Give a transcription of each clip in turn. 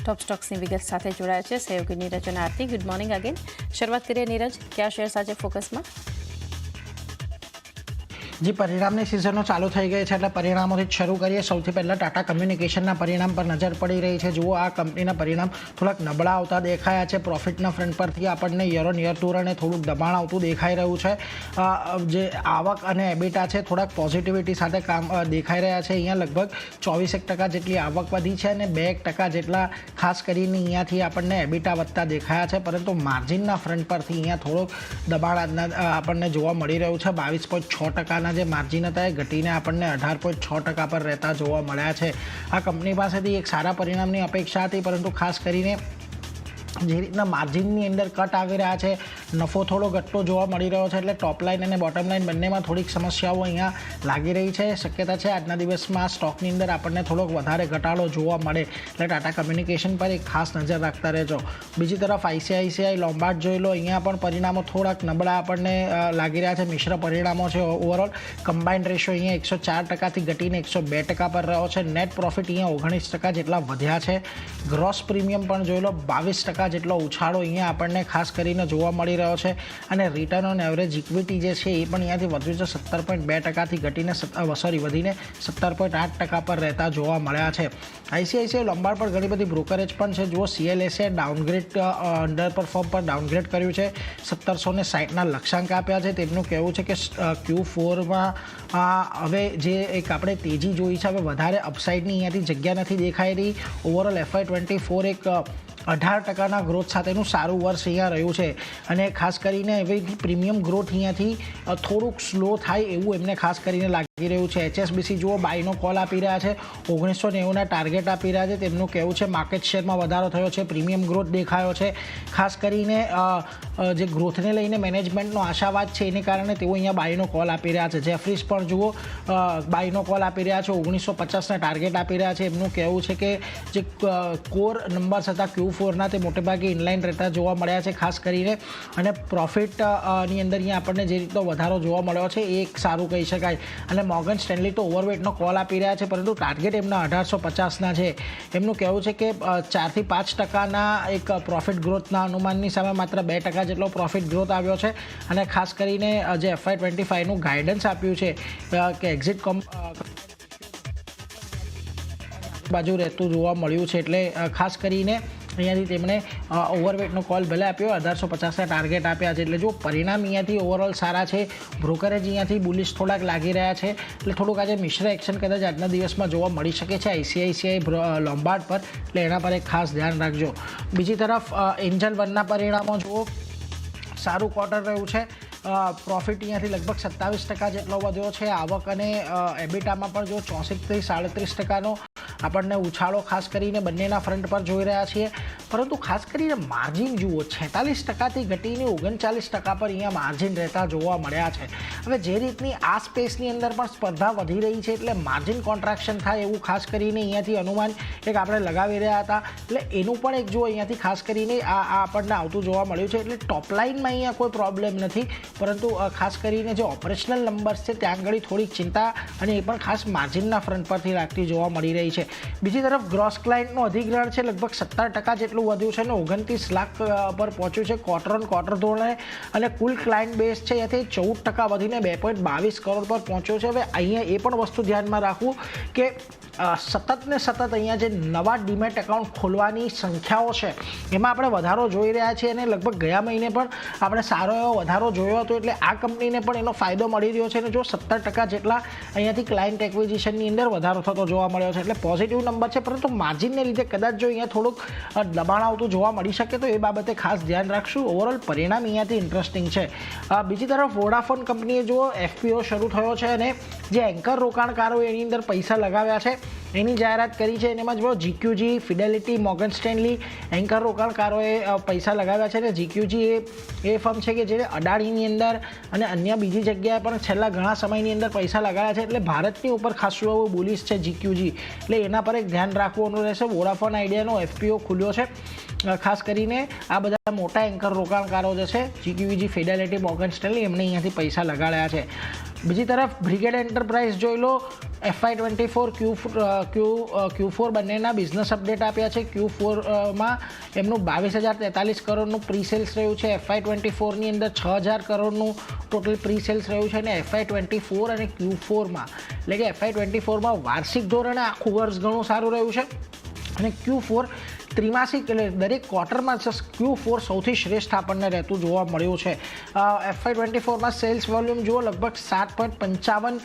Top stocks ની વિગત સાથે જોડાયા છે સહયોગી નીરજ અને આરતી. Good morning again. શરૂઆત કરીએ નીરજ, કયા શેર્સ આજે ફોકસમાં? जी परिणामની સિઝનો ચાલુ થઈ ગઈ છે એટલે પરિણામોથી જ શરૂ કરીએ. સૌથી પહેલાં ટાટા કમ્યુનિકેશનના પરિણામ પર નજર પડી રહી છે. જુઓ, આ કંપનીના પરિણામ થોડાક નબળા આવતા દેખાયા છે. પ્રોફિટના ફ્રન્ટ પરથી આપણને યર ઓન યર ધોરણે થોડુંક દબાણ આવતું દેખાઈ રહ્યું છે. જે આવક અને એબિટા છે થોડાક પોઝિટિવિટી સાથે કામ દેખાઈ રહ્યા છે. અહીંયા લગભગ 24% જેટલી આવક વધી છે અને 2% જેટલા ખાસ કરીને અહીંયાથી આપણને એબિટા વધતા દેખાયા છે. પરંતુ માર્જિનના ફ્રન્ટ પરથી અહીંયા થોડોક દબાણ આપણને જોવા મળી રહ્યું છે. 22.6% જે માર્જિન હતા એ ઘટીને આપણને 18.6% પર રહેતા જોવા મળ્યા છે. આ કંપની પાસેથી એક સારા પરિણામની અપેક્ષા હતી, પરંતુ ખાસ કરીને જે રીતના માર્જિનની અંદર કટ આવી રહ્યા છે, નફો થોડો ઘટતો જોવા મળી રહ્યો છે. એટલે ટોપ લાઇન અને બોટમ લાઇન બંનેમાં થોડીક સમસ્યાઓ અહીંયા લાગી રહી છે. શક્યતા છે આજના દિવસમાં સ્ટોકની અંદર આપણને થોડોક વધારે ઘટાડો જોવા મળે. એટલે ટાટા કમ્યુનિકેશન પર એક ખાસ નજર રાખતા રહેજો. બીજી તરફ આઈસીઆઈસીઆઈ લોમ્બાર્ડ જોઈ લો. અહીંયા પણ પરિણામો થોડાક નબળા આપણને લાગી રહ્યા છે. મિશ્ર પરિણામો છે. ઓવરઓલ કમ્બાઇન્ડ રેશિયો અહીંયા 104%થી ઘટીને 102% પર રહ્યો છે. નેટ પ્રોફિટ અહીંયા 19% જેટલા વધ્યા છે. ગ્રોસ પ્રીમિયમ પણ જોઈ લો, 22% જેટલો ઉછાળો અહીંયા આપણને ખાસ કરીને જોવા મળી રહ્યો છે. અને રિટર્ન ઓન એવરેજ ઇક્વિટી જે છે એ પણ અહીંયાથી વધ્યું છે. 17.2%થી ઘટીને વધીને 17.8% પર રહેતા જોવા મળ્યા છે. આઈસીઆઈસીઆઈ લોમ્બાર્ડ પર ઘણી બધી બ્રોકરેજ પણ છે. જુઓ, સીએલએસએ ડાઉનગ્રેડ અંડર પરફોર્મ પર ડાઉનગ્રેડ કર્યું છે. 1760ના લક્ષ્યાંક આપ્યા છે. તેમનું કહેવું છે કે Q4માં હવે જે એક આપણે તેજી જોઈ છે, હવે વધારે અપસાઇડની અહીંયાથી જગ્યા નથી દેખાઈ રહી. ઓવરઓલ FY24 એક 18%ના ગ્રોથ સાથેનું સારું વર્ષ અહીંયા રહ્યું છે. અને ખાસ કરીને હવે પ્રીમિયમ ગ્રોથ અહીંયાથી થોડુંક સ્લો થાય એવું એમને ખાસ કરીને લાગી રહ્યું છે. HSBC જુઓ, બાયનો કોલ આપી રહ્યા છે. 1990ના ટાર્ગેટ આપી રહ્યા છે. તેમનું કહેવું છે માર્કેટ શેરમાં વધારો થયો છે, પ્રીમિયમ ગ્રોથ દેખાયો છે. ખાસ કરીને જે ગ્રોથને લઈને મેનેજમેન્ટનો આશાવાદ છે એને કારણે તેઓ અહીંયા બાયનો કોલ આપી રહ્યા છે. જેફરીસ પણ જુઓ, બાયનો કોલ આપી રહ્યા છે. 1950ના ટાર્ગેટ આપી રહ્યા છે. એમનું કહેવું છે કે જે કોર નંબર્સ હતા Q4ના તે મોટેભાગે ઇનલાઇન રહેતા જોવા મળ્યા છે ખાસ કરીને. અને પ્રોફિટની અંદર અહીંયા આપણને જે રીતનો વધારો જોવા મળ્યો છે એ એક સારું કહી શકાય. અને મોર્ગન સ્ટેનલી તો ઓવરવેટનો કોલ આપી રહ્યા છે, પરંતુ ટાર્ગેટ એમના 1850ના છે. એમનું કહેવું છે કે 4થી 5%ના એક પ્રોફિટ ગ્રોથના અનુમાનની સામે માત્ર 2% જેટલો પ્રોફિટ ગ્રોથ આવ્યો છે. અને ખાસ કરીને જે FY25નું ગાઈડન્સ આપ્યું છે કે એક્ઝિટ બાજુ રહેતું જોવા મળ્યું છે. એટલે ખાસ કરીને અહીંયાથી તેમણે ઓવરવેટનો કોલ ભલે આપ્યો, 1850ના ટાર્ગેટ આપ્યા છે. એટલે જો પરિણામ અહીંયાથી ઓવરઓલ સારા છે. બ્રોકરેજ અહીંયાથી બુલિશ થોડાક લાગી રહ્યા છે. એટલે થોડુંક આજે મિશ્ર એક્શન કદાચ આજના દિવસમાં જોવા મળી શકે છે આઈસીઆઈસીઆઈ લોમ્બાર્ડ પર. એટલે એના પર એક ખાસ ધ્યાન રાખજો. બીજી તરફ એન્જલ વનના પરિણામો જુઓ, સારું ક્વાર્ટર રહ્યું છે. પ્રોફિટ અહીંયાથી લગભગ 27% જેટલો વધ્યો છે. આવક અને એબિટામાં પણ જો 64થી 37%નો આપણને ઉછાળો ખાસ કરીને બંનેના ફ્રન્ટ પર જોઈ રહ્યા છીએ. પરંતુ ખાસ કરીને માર્જિન જુઓ, 46%થી ઘટીને 39% પર અહીંયા માર્જિન રહેતા જોવા મળ્યા છે. હવે જે રીતની આ સ્પેસની અંદર પણ સ્પર્ધા વધી રહી છે એટલે માર્જિન કોન્ટ્રાક્શન થાય એવું ખાસ કરીને અહીંયાથી અનુમાન એક આપણે લગાવી રહ્યા હતા. એટલે એનું પણ એક જો અહીંયાથી ખાસ કરીને આ આપણને આવતું જોવા મળ્યું છે. એટલે ટોપ લાઇનમાં અહીંયા કોઈ પ્રોબ્લેમ નથી, પરંતુ ખાસ કરીને જે ઓપરેશનલ નંબર્સ છે ત્યાં આગળ થોડીક ચિંતા અને એ પણ ખાસ માર્જિનના ફ્રન્ટ પરથી લાગતી જોવા મળી રહી છે. બીજી તરફ ગ્રોસ ક્લાયન્ટનું અધિગ્રહણ છે લગભગ 17% જેટલું વધ્યું છે અને 29 લાખ પર પહોંચ્યું છે ક્વાર્ટર ઓન ક્વાર્ટર ધોરણે. અને કુલ ક્લાયન્ટ બેઝ છે એથી 14% વધીને 2.22 કરોડ પર પહોંચ્યો છે. હવે અહીંયા એ પણ વસ્તુ ધ્યાનમાં રાખવું કે સતત ને સતત અહીંયા જે નવા ડીમેટ એકાઉન્ટ ખોલવાની સંખ્યાઓ છે એમાં આપણે વધારો જોઈ રહ્યા છીએ. અને લગભગ ગયા મહિને પણ આપણે સારો એવો વધારો જોયો હતો. એટલે આ કંપનીને પણ એનો ફાયદો મળી રહ્યો છે. અને જો 17% જેટલા અહીંયાથી ક્લાયન્ટ એક્વિઝિશનની અંદર વધારો થતો જોવા મળ્યો છે. એટલે પોઝિટિવ નંબર છે, પરંતુ માર્જિનને લીધે કદાચ જો અહીંયા થોડુંક દબાણ આવતું જોવા મળી શકે તો એ બાબતે ખાસ ધ્યાન રાખશું. ઓવરઓલ પરિણામ અહીંયાથી ઇન્ટરેસ્ટિંગ છે. બીજી તરફ વોડાફોન કંપનીએ જો FPO શરૂ થયો છે અને જે એન્કર રોકાણકારો એની અંદર પૈસા લગાવ્યા છે એની જાહેરાત કરી છે. એમાં જો GQG, Fidelity, Morgan Stanley anchor રોકાણકારોએ પૈસા લગાવ્યા છે. અને GQG એ ફર્મ છે કે જેને અડાણીની અંદર અને અન્ય બીજી જગ્યાએ પણ છેલ્લા ઘણા સમયની અંદર પૈસા લગાવ્યા છે. એટલે ભારતની ઉપર ખાસું એવું બોલિશ છે GQG. એટલે એના પર એક ધ્યાન રાખવાનું રહેશે. વોડાફોન આઈડિયાનો FPO ખુલ્યો છે. ખાસ કરીને આ બધા મોટા એન્કર રોકાણકારો જે છે GQG, ફિડેલિટી, મોર્ગન સ્ટેનલી એમને અહીંયાથી પૈસા લગાડ્યા છે. બીજી તરફ બ્રિગેડ એન્ટરપ્રાઇઝ જોઈ લો, FY24 Q4 બંનેના બિઝનેસ અપડેટ આપ્યા છે. Q4માં એમનું 22,043 કરોડનું પ્રી સેલ્સ રહ્યું છે. FY24ની અંદર 6,000 કરોડનું ટોટલ પ્રી સેલ્સ રહ્યું છે. અને FY24 અને Q4માં એટલે કે FY24માં વાર્ષિક ધોરણે આખું વર્ષ ઘણું સારું રહ્યું છે. અને Q4 ત્રિમાસિક એટલે દરેક ક્વાર્ટરમાં Q4 સૌથી શ્રેષ્ઠ આપણને રહેતું જોવા મળ્યું છે. FY24માં સેલ્સ વોલ્યુમ જુઓ લગભગ 7.55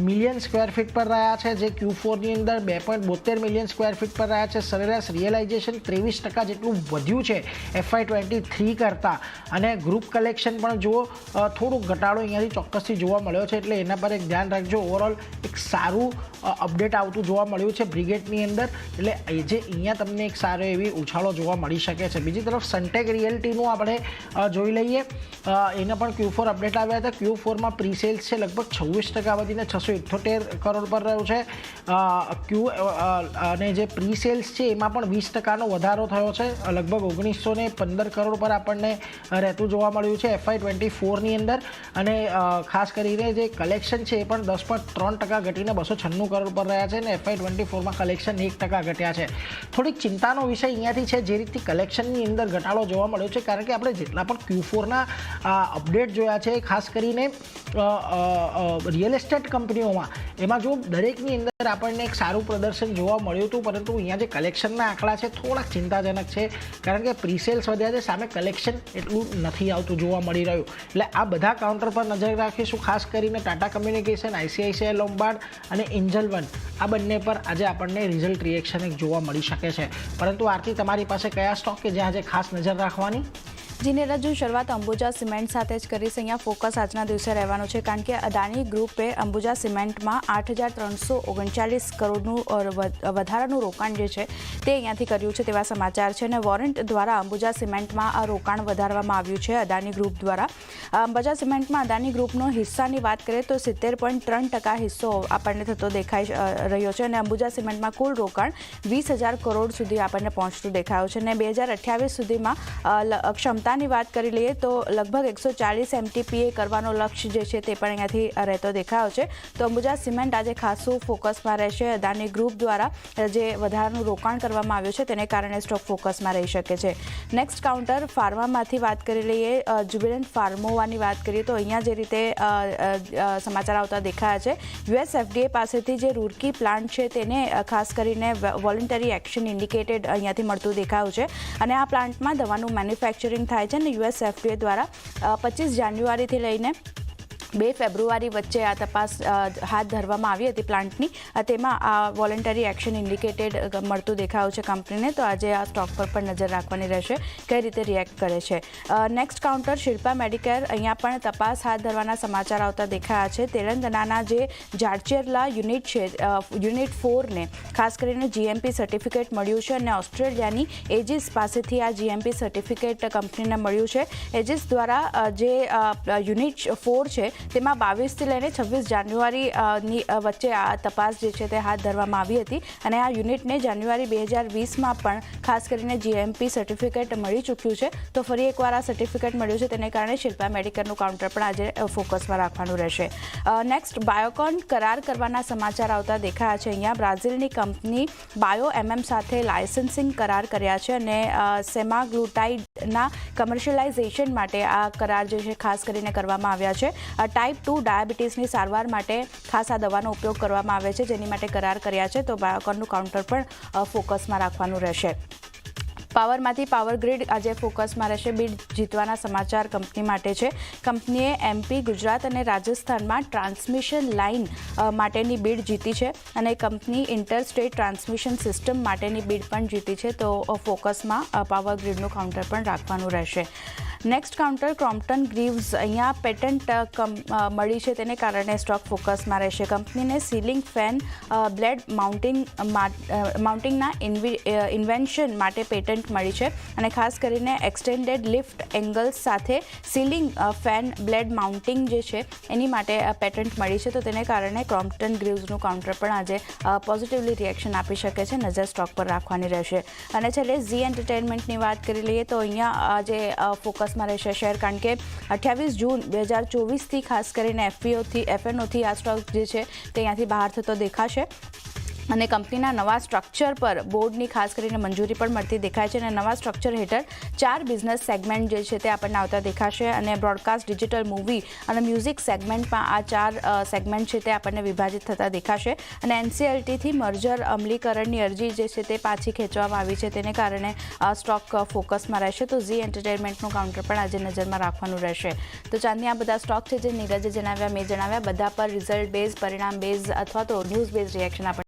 મિલિયન સ્ક્વેર ફીટ પર રહ્યા છે, જે Q4ની અંદર 2.72 મિલિયન સ્ક્વેર ફીટ પર રહ્યા છે. સરેરાશ રિયલાઇઝેશન 23% જેટલું વધ્યું છે FY23 કરતાં. અને ગ્રુપ કલેક્શન પણ જુઓ થોડુંક ઘટાડો અહીંયાથી ચોક્કસથી જોવા મળ્યો છે, એટલે એના પર એક ધ્યાન રાખજો. ઓવરઓલ એક સારું અપડેટ આવતું જોવા મળ્યું છે બ્રિગેડની અંદર, એટલે એ જે અહીંયા તમને એક સારો એવી ઉછાળો જોવા મળી શકે છે. બીજી તરફ સનટેક રિયલ્ટીનું આપણે જોઈ લઈએ, એને પણ Q4 અપડેટ આવ્યા હતા. Q4માં પ્રી સેલ્સ છે લગભગ 26% વધીને 678 કરોડ પર રહ્યું છે. અને જે પ્રી સેલ્સ છે એમાં પણ 20%નો વધારો થયો છે, લગભગ 1915 કરોડ પર આપણને રહેતું જોવા મળ્યું છે FY24ની અંદર. અને ખાસ કરીને જે કલેક્શન છે એ પણ 10.3% ઘટીને 296 કરોડ પર રહ્યા છે. અને FY24માં કલેક્શન 1% ઘટ્યા છે. થોડીક ચિંતાનો વિષય અહીંયાથી છે જે રીતથી કલેક્શનની અંદર ઘટાડો જોવા મળ્યો છે, કારણ કે આપણે જેટલા પણ Q4ના અપડેટ જોયા છે, ખાસ કરીને રિયલ એસ્ટેટ કંપનીઓમાં, એમાં જો દરેકની અંદર આપણને એક સારું પ્રદર્શન જોવા મળ્યું હતું, પરંતુ અહીંયા જે કલેક્શનના આંકડા છે થોડાક ચિંતાજનક છે, કારણ કે પ્રીસેલ્સ વધ્યા છે, સામે કલેક્શન એટલું નથી આવતું જોવા મળી રહ્યું. એટલે આ બધા કાઉન્ટર પર નજર રાખીશું, ખાસ કરીને ટાટા કમ્યુનિકેશન, ICICI લોમ્બાર્ડ અને એન્જલ વન, આ બંને પર આજે આપણને રિઝલ્ટ રિએક્શન એક જોવા મળી શકે છે. પરંતુ આરતી, તમારી પાસે કયા સ્ટોક કે જ્યાં આજે ખાસ નજર રાખવાની? જી નીરજ, શરૂઆત અંબુજા સિમેન્ટ સાથે જ કરીશ. અહીંયા ફોકસ આજના દિવસે રહેવાનું છે, કારણ કે અદાણી ગ્રુપે અંબુજા સિમેન્ટમાં 8,339 કરોડનું વધારાનું રોકાણ જે છે તે અહીંયાથી કર્યું છે તેવા સમાચાર છે. અને વોરંટ દ્વારા અંબુજા સિમેન્ટમાં આ રોકાણ વધારવામાં આવ્યું છે અદાણી ગ્રુપ દ્વારા. અંબુજા સિમેન્ટમાં અદાણી ગ્રુપનો હિસ્સાની વાત કરીએ તો 70.3% હિસ્સો આપણને થતો દેખાઈ રહ્યો છે. અને અંબુજા સિમેન્ટમાં કુલ રોકાણ 20,000 કરોડ સુધી આપણને પહોંચતું દેખાયું છે. અને 2028 સુધીમાં ક્ષમતાની વાત કરી લઈએ તો લગભગ 140 MTPA કરવાનો લક્ષ્ય જે છે તે પણ અહીંયાથી રહેતો દેખાયો છે. તો અંબુજા સિમેન્ટ આજે ખાસું ફોકસમાં રહેશે. અદાણી ગ્રુપ દ્વારા જે વધારાનું રોકાણ કરવામાં આવ્યું છે તેને કારણે સ્ટોક ફોકસમાં રહી શકે છે. નેક્સ્ટ કાઉન્ટર ફાર્મામાંથી વાત કરી લઈએ, જ્યુબિલન્ટ ફાર્મોવાની વાત કરીએ તો અહીંયા જે રીતે સમાચાર આવતા દેખાયા છે, US FDA પાસેથી જે રૂરકી પ્લાન્ટ છે તેને ખાસ કરીને વોલન્ટરી એક્શન ઇન્ડિકેટેડ અહીંયાથી મળતું દેખાયું છે. અને આ પ્લાન્ટમાં દવાનું મેન્યુફેક્ચરિંગ થાય છે. અને US FDA દ્વારા 25 જાન્યુઆરીથી લઈને 2 ફેબ્રુઆરી વચ્ચે આ તપાસ હાથ ધરવામાં આવી હતી પ્લાન્ટની. તેમાં આ વોલન્ટરી એક્શન ઇન્ડિકેટેડ મળતું દેખાયું છે કંપનીને. તો આજે આ સ્ટોક પર પણ નજર રાખવાની રહેશે કઈ રીતે રિએક્ટ કરે છે. નેક્સ્ટ કાઉન્ટર શિલ્પા મેડિકેર, અહીંયા પણ તપાસ હાથ ધરવાના સમાચાર આવતા દેખાયા છે. તેલંગાણાના જે જાડચેરલા યુનિટ છે, યુનિટ 4ને ખાસ કરીને GMP સર્ટિફિકેટ મળ્યું છે. અને ઓસ્ટ્રેલિયાની એજિસ પાસેથી આ GMP સર્ટિફિકેટ કંપનીને મળ્યું છે. એજિસ દ્વારા જે યુનિટ 4 છે તેમાં 22થી લઈને 26 જાન્યુઆરીની વચ્ચે આ તપાસ જે છે તે હાથ ધરવામાં આવી હતી. અને આ યુનિટને જાન્યુઆરી 2020માં પણ ખાસ કરીને GMP સર્ટિફિકેટ મળી ચૂક્યું છે. તો ફરી એકવાર આ સર્ટિફિકેટ મળ્યું છે, તેને કારણે શિલ્પા મેડિકેરનું કાઉન્ટર પણ આજે ફોકસમાં રાખવાનું રહેશે. નેક્સ્ટ બાયોકોન કરાર કરવાના સમાચાર આવતા દેખાયા છે. અહીંયા બ્રાઝિલની કંપની બાયો સાથે લાયસન્સિંગ કરાર કર્યા છે. અને સેમાગ્લુટાઇડના કમર્શિયલાઇઝેશન માટે આ કરાર જે છે ખાસ કરીને કરવામાં આવ્યા છે. ટાઈપ 2 ડાયાબિટીસની સારવાર માટે ખાસ આ દવાનો ઉપયોગ કરવામાં આવે છે, જેની માટે કરાર કર્યા છે. તો બાયોકોનનું કાઉન્ટર પણ ફોકસમાં રાખવાનું રહેશે. પાવરમાંથી પાવર ગ્રીડ આજે ફોકસમાં રહેશે. બીડ જીતવાના સમાચાર કંપની માટે છે. કંપનીએ MP, ગુજરાત અને રાજસ્થાનમાં ટ્રાન્સમિશન લાઇન માટેની બીડ જીતી છે. અને કંપની ઇન્ટરસ્ટેટ ટ્રાન્સમિશન સિસ્ટમ માટેની બીડ પણ જીતી છે. તો ફોકસમાં પાવર ગ્રીડનું કાઉન્ટર પણ રાખવાનું રહેશે. નેક્સ્ટ કાઉન્ટર ક્રોમ્પ્ટન ગ્રીવ્સ, અહીંયા પેટન્ટ મળી છે, તેને કારણે સ્ટોક ફોકસમાં રહેશે. કંપનીને સીલિંગ ફેન બ્લેડ માઉન્ટિંગના ઇન્વેન્શન માટે પેટન્ટ મળી છે. અને ખાસ કરીને એક્સટેન્ડેડ લિફ્ટ એંગલ્સ સાથે સીલિંગ ફેન બ્લેડ માઉન્ટિંગ જે છે એની માટે પેટન્ટ મળી છે. તો તેને કારણે ક્રોમ્પ્ટન ગ્રીવ્સનું કાઉન્ટર પણ આજે પોઝિટિવલી રિએક્શન આપી શકે છે. નજર સ્ટોક પર રાખવાની રહેશે. અને છેલ્લે ઝી એન્ટરટેનમેન્ટની વાત કરી લઈએ તો અહીંયા આજે ફોકસ ફોકસમાં રહેશે શેર, કારણ કે 28 જૂન 2024થી ખાસ કરીને એફએનઓથી આ સ્ટોક જે છે તે અહીંયાથી બહાર થતો દેખાશે અને કંપનીના નવા સ્ટ્રક્ચર પર બોર્ડની ખાસ કરીને મંજૂરી પણ મળતી દેખાય છે અને નવા સ્ટ્રક્ચર હેઠળ 4 બિઝનેસ સેગમેન્ટ જે છે તે આપણને આવતા દેખાશે અને બ્રોડકાસ્ટ, ડિજિટલ, મૂવી અને મ્યુઝિક સેગમેન્ટમાં આ 4 સેગમેન્ટ છે તે આપણને વિભાજિત થતા દેખાશે અને એનસીએલટીથી મર્જર અમલીકરણની અરજી જે છે તે પાછી ખેંચવામાં આવી છે, તેને કારણે આ સ્ટોક ફોકસમાં રહેશે. તો ઝી એન્ટરટેનમેન્ટનું કાઉન્ટર પણ આજે નજરમાં રાખવાનું રહેશે. તો ચાંદની આ બધા સ્ટોક છે જે નીરજે જણાવ્યા, મેં જણાવ્યા, બધા પર રિઝલ્ટ બેઝ, પરિણામ બેઝ અથવા તો ન્યૂઝ બેઝ રિએક્શન આપણે